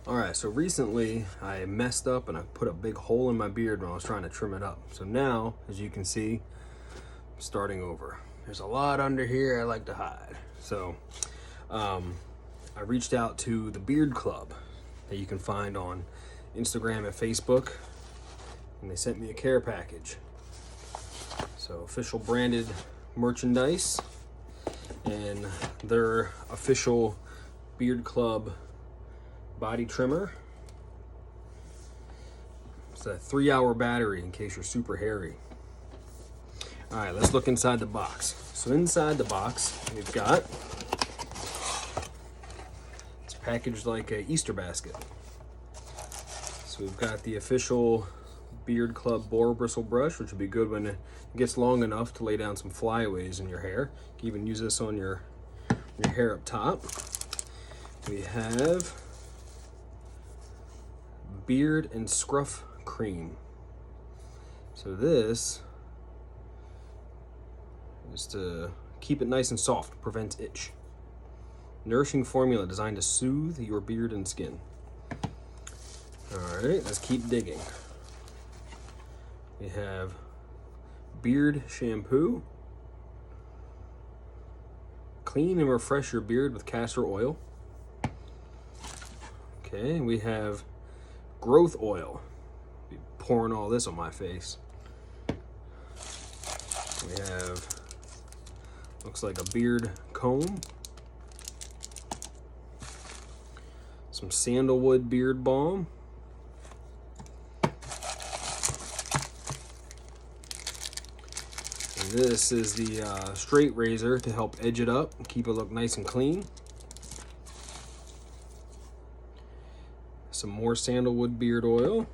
Alright, so recently I messed up and I put a big hole in my beard when I was trying to trim it up. So now, as you can see, I'm starting over. There's a lot under here I like to hide. So I reached out to the Beard Club that you can find on Instagram and Facebook, and they sent me a care package. So official branded merchandise and their official Beard Club body trimmer. It's a 3-hour battery in case you're super hairy. All right, let's look inside the box. So inside the box, we've got, it's packaged like a Easter basket. So we've got the official Beard Club boar bristle brush, which would be good when it gets long enough to lay down some flyaways in your hair. You can even use this on your hair up top. We have beard and scruff cream. So this is to keep it nice and soft, prevents itch. Nourishing formula designed to soothe your beard and skin. All right, let's keep digging. We have beard shampoo. Clean and refresh your beard with castor oil. Okay, we have growth oil. Be pouring all this on my face. We have, looks like a beard comb. Some sandalwood beard balm. And this is the straight razor to help edge it up and keep it look nice and clean. Some more sandalwood beard oil.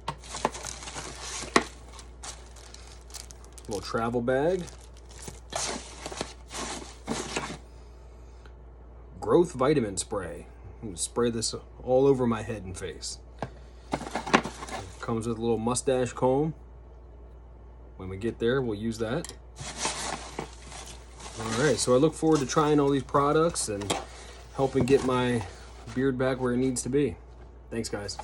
Little travel bag. Growth vitamin spray. I'm gonna spray this all over my head and face. Comes with a little mustache comb. When we get there, we'll use that. All right, so I look forward to trying all these products and helping get my beard back where it needs to be. Thanks, guys.